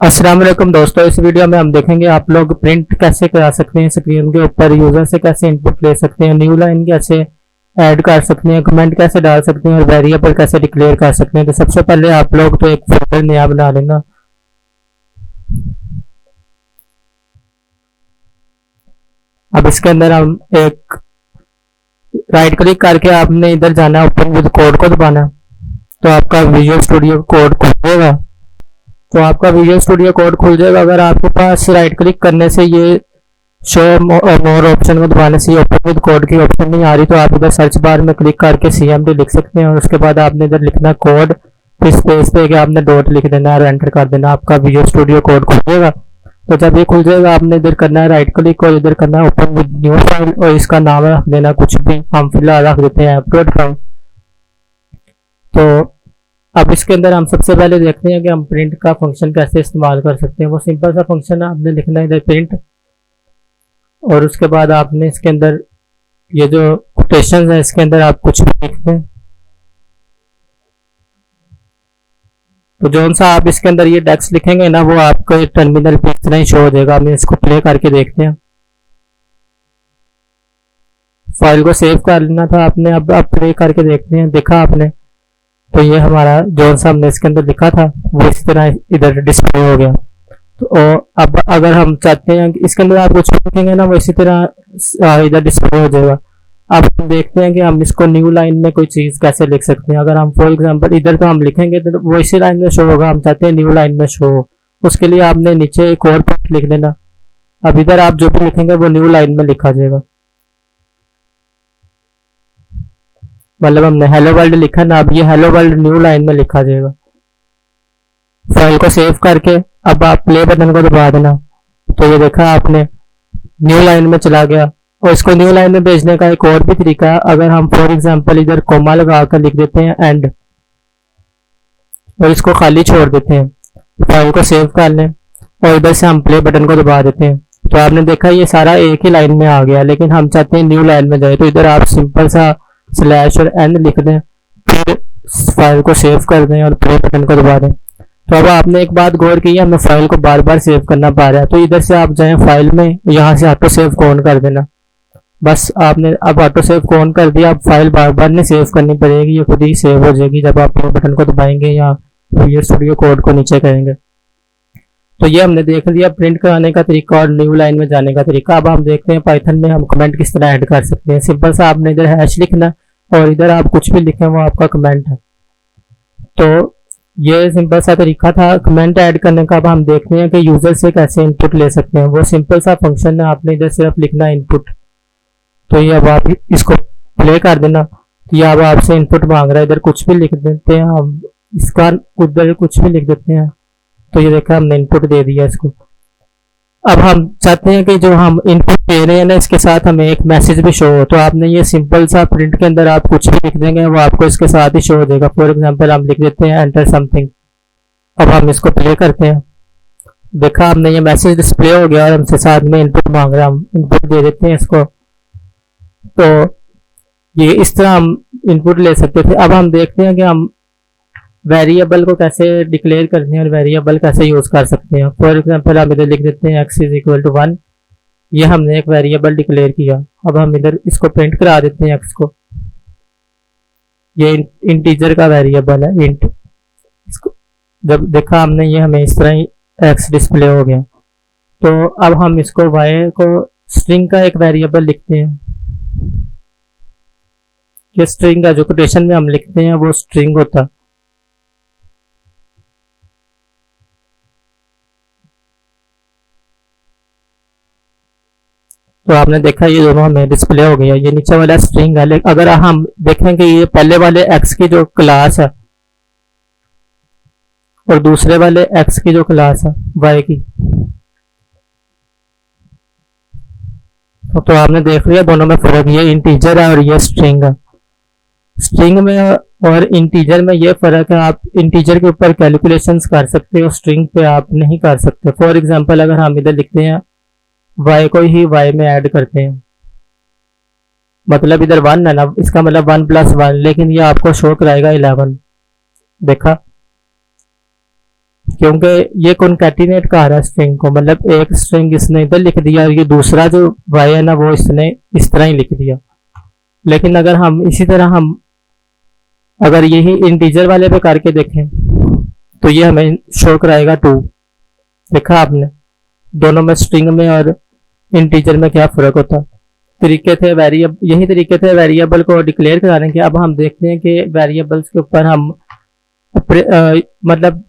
अस्सलाम वालेकुम दोस्तों, इस वीडियो में हम देखेंगे आप लोग प्रिंट कैसे करा सकते हैं स्क्रीन के ऊपर, यूजर से कैसे इनपुट ले सकते हैं, न्यू लाइन कैसे ऐड कर सकते हैं, कमेंट कैसे डाल सकते हैं और वेरिएबल कैसे डिक्लेयर कर सकते हैं। तो सबसे पहले आप लोग तो एक फोल्डर नया बना लेना। अब इसके अंदर हम एक राइट क्लिक करके आपने इधर जाना है, ओपन विद कोड को दबाना। तो आपका विजुअल स्टूडियो कोड खुलेगा। खुल जाएगा। अगर आपके पास राइट क्लिक करने से ये शो मोर ऑप्शन को दबाने से ओपन विद कोड की ऑप्शन नहीं आ रही, तो आप इधर सर्च बार में क्लिक करके CMD लिख सकते हैं और उसके बाद आपने इधर लिखना कोड, फिर स्पेस पे आपने डॉट लिख देना और एंटर कर देना। आपका विजुअल स्टूडियो कोड खुलेगा। तो जब ये खुल जाएगा आपने इधर करना है राइट क्लिक और इधर करना है ओपन विद न्यू फाइल और इसका नाम रख देना कुछ भी, हम फिलहाल रख देते हैं app.com। तो अब इसके अंदर हम सबसे पहले देखते हैं कि हम प्रिंट का फंक्शन कैसे इस्तेमाल कर सकते हैं। वो सिंपल सा फंक्शन है, आपने लिखना है इधर प्रिंट और उसके बाद आपने इसके अंदर ये जो कोटेशन है इसके अंदर आप कुछ भी लिखते हैं। तो जो सा आप इसके अंदर ये टेक्स्ट लिखेंगे ना वो आपको टर्मिनल पे इतना ही शो हो जाएगा। हम इसको प्ले करके देखते हैं। फाइल को सेव कर लेना था आपने, अब प्ले करके देखते हैं। देखा आपने, तो ये हमारा जो सा हमने इसके अंदर लिखा था वो इस तरह इधर डिस्प्ले हो गया। तो अब अगर हम चाहते हैं कि इसके अंदर आप कुछ लिखेंगे ना वो इसी तरह इधर डिस्प्ले हो जाएगा। अब हम देखते हैं कि हम इसको न्यू लाइन में कोई चीज़ कैसे लिख सकते हैं। अगर हम फॉर एग्जांपल इधर तो हम लिखेंगे तो वो इसी लाइन में शो होगा, हम चाहते हैं न्यू लाइन में शो हो, उसके लिए आपने नीचे एक और पॉइंट लिख देना। अब इधर आप जो भी लिखेंगे वो न्यू लाइन में लिखा जाएगा। मतलब हमने हेलो वर्ल्ड लिखा ना, अब ये हेलो वर्ल्ड न्यू लाइन में लिखा जाएगा। फाइल को सेव करके अब आप प्ले बटन को दबा देना। तो ये देखा आपने न्यू लाइन में चला गया। और इसको न्यू लाइन में भेजने का एक और भी तरीका है। अगर हम फॉर एग्जांपल इधर कोमा लगा कर लिख देते हैं एंड और इसको खाली छोड़ देते हैं, फाइल को सेव कर लें और इधर से हम प्ले बटन को दबा देते हैं, तो आपने देखा ये सारा एक ही लाइन में आ गया। लेकिन हम चाहते हैं न्यू लाइन में जाए, तो इधर आप सिंपल सा स्लैश और एन लिख दें, फिर फाइल को सेव कर दें और प्ले बटन को दबा दें। तो अब आपने एक बात गौर की है, हमें फाइल को बार बार सेव करना पा रहा है। तो इधर से आप जाएं फाइल में, यहाँ से ऑटो सेव को ऑन कर देना। बस आपने अब ऑटो सेव को ऑन कर दिया। अब फाइल बार बार नहीं सेव करनी पड़ेगी, ये खुद ही सेव हो जाएगी जब आप प्ले बटन को दबाएंगे या विजुअल स्टूडियो कोड को नीचे करेंगे। तो ये हमने देख लिया प्रिंट कराने का तरीका और न्यू लाइन में जाने का तरीका। अब हम देखते हैं पाइथन में हम कमेंट किस तरह ऐड कर सकते हैं। सिंपल सा आपने इधर हैश लिखना और इधर आप कुछ भी लिखें वो आपका कमेंट है। तो ये सिंपल सा तरीका था कमेंट ऐड करने का। अब हम देखते हैं कि यूजर से कैसे इनपुट ले सकते हैं। वो सिंपल सा फंक्शन है, आपने इधर सिर्फ लिखना है इनपुट। तो ये अब आप इसको प्ले कर देना। ये अब आपसे इनपुट मांग रहा है, इधर कुछ भी लिख देते हैं हम, इसका उधर कुछ भी लिख देते हैं। तो ये देखा हमने इनपुट दे दिया इसको। अब हम चाहते हैं कि जो हम इनपुट दे रहे हैं ना इसके साथ हमें एक मैसेज भी शो हो। तो आपने ये सिंपल सा प्रिंट के अंदर आप कुछ भी लिख देंगे वो आपको इसके साथ ही शो हो जाएगा। फॉर एग्जांपल हम लिख देते हैं एंटर समथिंग। अब हम इसको प्ले करते हैं। देखा हमने ये मैसेज डिस्प्ले हो गया और हमसे साथ में इनपुट मांग रहा है, हम इनपुट दे देते हैं इसको। तो ये इस तरह हम इनपुट ले सकते थे। अब हम देखते हैं कि हम वेरिएबल को कैसे डिक्लेयर करते हैं और वेरिएबल कैसे यूज कर सकते हैं। फॉर एग्जांपल हम इधर लिख देते हैं x = 1। ये हमने एक वेरिएबल डिक्लेयर किया। अब हम इधर इसको प्रिंट करा देते हैं x को। ये इंटीजर का वेरिएबल है इंट। इसको जब देखा हमने ये हमें इस तरह ही x डिस्प्ले हो गया। तो अब हम इसको y को स्ट्रिंग का एक वेरिएबल लिखते हैं। ये स्ट्रिंग का जो कोटेशन में हम लिखते हैं वो स्ट्रिंग होता। तो आपने देखा ये दोनों हमें डिस्प्ले हो गया। ये नीचे वाला स्ट्रिंग है। लेकिन अगर हम देखेंगे ये पहले वाले x की जो क्लास है और दूसरे वाले x की जो क्लास है y की, तो आपने देख लिया दोनों में फर्क। ये इंटीजर है और ये स्ट्रिंग है। स्ट्रिंग में और इंटीजर में ये फर्क है, आप इंटीजर के ऊपर कैलकुलेशंस कर सकते हो, स्ट्रिंग पे आप नहीं कर सकते। फॉर एग्जांपल अगर हम इधर लिखते हैं y को ही y में ऐड करते हैं, मतलब इधर 1 है ना, इसका मतलब 1 + 1, लेकिन ये आपको शो कराएगा 11। देखा क्योंकि ये कॉन्कैटिनेट कर रहा है स्ट्रिंग को, मतलब एक स्ट्रिंग इसने इधर लिख दिया और ये दूसरा जो वाई है ना वो इसने इस तरह ही लिख दिया। लेकिन अगर हम इसी तरह हम अगर यही इंटीजर वाले पे करके देखें तो ये हमें शो कराएगा 2। देखा आपने दोनों में स्ट्रिंग में और इंटीजर में क्या फर्क होता है। तरीके थे वेरिएबल, यही तरीके थे वेरिएबल को डिक्लेयर कराने के। अब हम देखते हैं कि वेरिएबल्स के ऊपर हम मतलब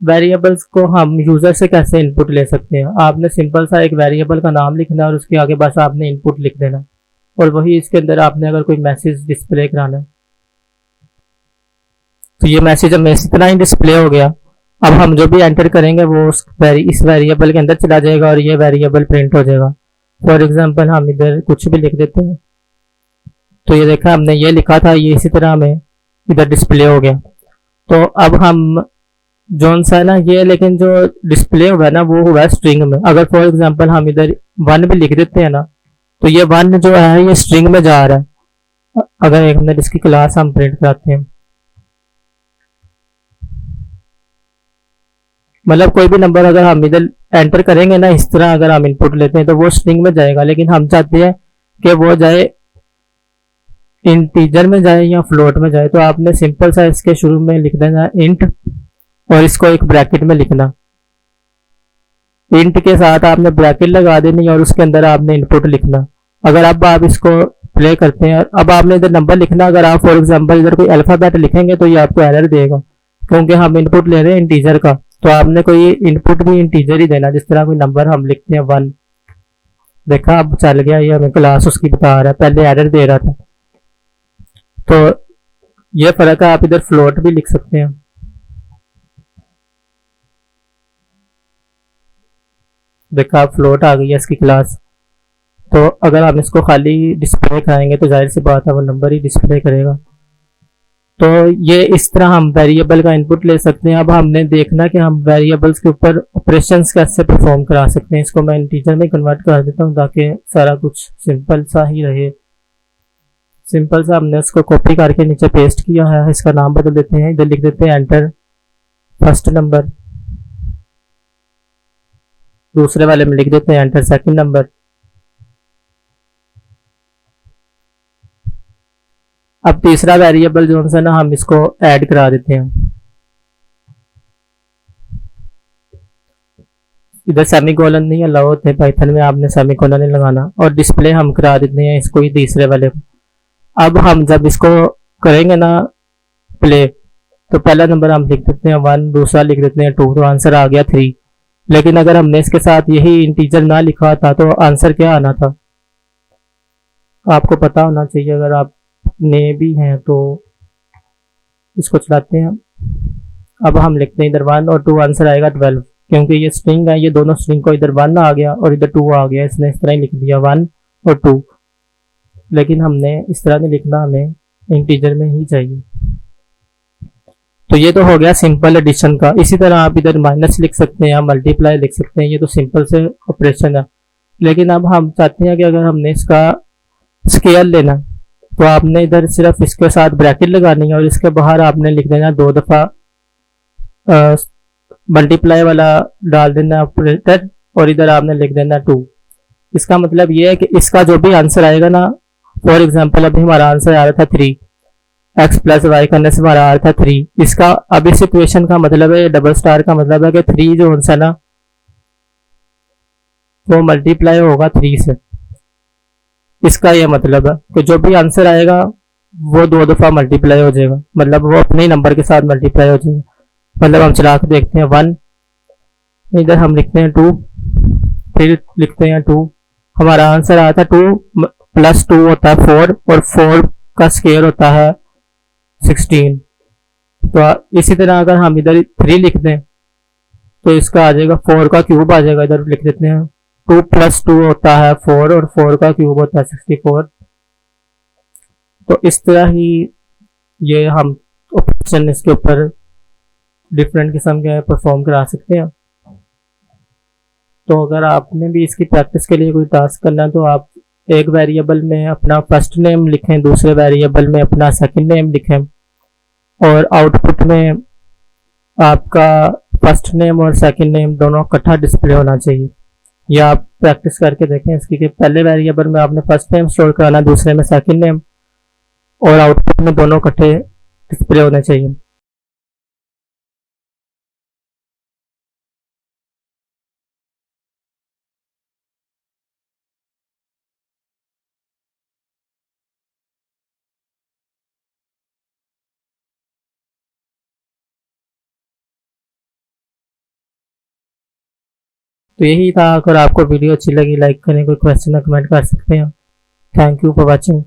वेरिएबल्स को हम यूजर से कैसे इनपुट ले सकते हैं। आपने सिंपल सा एक वेरिएबल का नाम लिखना है और उसके आगे बस आपने इनपुट लिख देना और वही इसके अंदर आपने अगर कोई मैसेज डिस्प्ले कराना है तो ये मैसेज हमें इसी तरह ही डिस्प्ले हो गया। अब हम जो भी एंटर करेंगे वो इस वेरिएबल के अंदर चला जाएगा और ये वेरिएबल प्रिंट हो जाएगा। फॉर एग्जांपल हम इधर कुछ भी लिख देते हैं तो ये देखा हमने ये लिखा था, ये इसी तरह हमें इधर डिस्प्ले हो गया। तो अब हम जोन सा है ना ये, लेकिन जो डिस्प्ले हुआ है ना वो हुआ है स्ट्रिंग में। अगर फॉर एग्जांपल हम इधर 1 भी लिख देते हैं ना तो ये 1 जो है ये स्ट्रिंग में जा रहा है। अगर एक मिनट इसकी क्लास हम प्रिंट कराते हैं, मतलब कोई भी नंबर अगर हम इधर एंटर करेंगे ना इस तरह अगर हम इनपुट लेते हैं तो वो स्ट्रिंग में जाएगा, लेकिन हम चाहते हैं कि वो जाए इंटीजर में जाए या फ्लोट में जाए। तो आपने सिंपल सा इसके शुरू में लिख देना इंट और इसको एक ब्रैकेट में लिखना। इंट के साथ आपने ब्रैकेट लगा देनी और उसके अंदर आपने इनपुट लिखना। अगर अब आप इसको प्ले करते हैं, अब आपने इधर नंबर लिखना। अगर आप फॉर एग्जांपल इधर कोई अल्फाबेट लिखेंगे तो ये आपको एरर देगा क्योंकि हम इनपुट ले रहे हैं इंटीजर का। तो आपने कोई इनपुट भी इंटीजर ही देना, जिस तरह कोई नंबर हम लिखते हैं 1। देखा अब चल गया, ये हमें क्लास उसकी बता रहा है, पहले एरर दे रहा था। तो ये फर्क है। आप इधर फ्लोट भी लिख सकते हैं। देखा फ्लोट आ गई है इसकी क्लास। तो अगर हम इसको खाली डिस्प्ले कराएंगे तो जाहिर सी बात है वो नंबर ही डिस्प्ले करेगा। तो ये इस तरह हम वेरिएबल का इनपुट ले सकते हैं। अब हमने देखना कि हम वेरिएबल्स के ऊपर ऑपरेशंस कैसे परफॉर्म करा सकते हैं। इसको मैं इंटीजर में कन्वर्ट कर देता हूँ ताकि सारा कुछ सिंपल सा ही रहे। सिंपल सा हमने उसको कॉपी करके नीचे पेस्ट किया है। इसका नाम बदल देते हैं, इधर लिख देते हैं एंटर फर्स्ट नंबर, दूसरे वाले में लिख देते हैं एंटर सेकंड नंबर। अब तीसरा वेरिएबल जो है ना हम इसको ऐड करा देते हैं। इधर सेमीकोलन नहीं अलाउ होते पाइथन में, आपने सेमीकोलन नहीं लगाना। और डिस्प्ले हम करा देते हैं इसको ही तीसरे वाले को। अब हम जब इसको करेंगे ना प्ले तो पहला नंबर हम लिख देते हैं 1, दूसरा लिख देते हैं 2, तो आंसर आ गया 3। लेकिन अगर हमने इसके साथ यही इंटीजर ना लिखा था तो आंसर क्या आना था आपको पता होना चाहिए। अगर आप ने भी हैं तो इसको चलाते हैं। अब हम लिखते हैं इधर 1 और 2, आंसर आएगा 12 क्योंकि ये स्ट्रिंग है। ये दोनों स्ट्रिंग को इधर 1 आ गया और इधर 2 आ गया, इसने इस तरह ही लिख दिया 1 और 2। लेकिन हमने इस तरह नहीं लिखना, हमें इंटीजर में ही चाहिए। तो ये तो हो गया सिंपल एडिशन का। इसी तरह आप इधर माइनस लिख सकते हैं या मल्टीप्लाई लिख सकते हैं, ये तो सिंपल से ऑपरेशन है। लेकिन अब हम चाहते हैं कि अगर हमने इसका स्केल लेना तो आपने इधर सिर्फ इसके साथ ब्रैकेट लगानी है और इसके बाहर आपने लिख देना 2 दफा मल्टीप्लाई वाला डाल देना ऑपरेटर और इधर आपने लिख देना 2। इसका मतलब ये है कि इसका जो भी आंसर आएगा ना, फॉर एग्जांपल अभी हमारा आंसर आ रहा था 3, x प्लस वाई करने से हमारा आ रहा था 3। इसका अब इस इक्वेशन का मतलब है, डबल स्टार का मतलब है कि 3 जो है ना वो मल्टीप्लाई होगा 3 से। इसका यह मतलब है कि जो भी आंसर आएगा वो 2 दफा मल्टीप्लाई हो जाएगा, मतलब वो अपने नंबर के साथ मल्टीप्लाई हो जाएगा। मतलब हम चला के देखते हैं 1, इधर हम लिखते हैं 2, फिर लिखते हैं 2, हमारा आंसर आया था 2 प्लस 2 होता है 4 और 4 का स्क्वायर होता है 16। तो इसी तरह अगर हम इधर 3 लिख दें तो इसका आ जाएगा 4 का क्यूब आ जाएगा। इधर लिख देते हैं 2 प्लस 2 होता है 4 और 4 का क्यूब होता है 64। तो इस तरह ही ये हम ऑप्शन इसके ऊपर डिफरेंट किस्म के परफॉर्म करा सकते हैं। तो अगर आपने भी इसकी प्रैक्टिस के लिए कोई टास्क करना है तो आप एक वेरिएबल में अपना फर्स्ट नेम लिखें, दूसरे वेरिएबल में अपना सेकंड नेम लिखें और आउटपुट में आपका फर्स्ट नेम और सेकंड नेम दोनों इकट्ठा डिस्प्ले होना चाहिए। या आप प्रैक्टिस करके देखें इसकी कि पहले वेरिएबल में आपने फर्स्ट नेम स्टोर कराना, दूसरे में सेकंड नेम, और आउटपुट में दोनों इकट्ठे डिस्प्ले होने चाहिए। तो यही था। अगर आपको वीडियो अच्छी लगी लाइक करें, कोई क्वेश्चन कमेंट कर सकते हैं। Thank you for watching.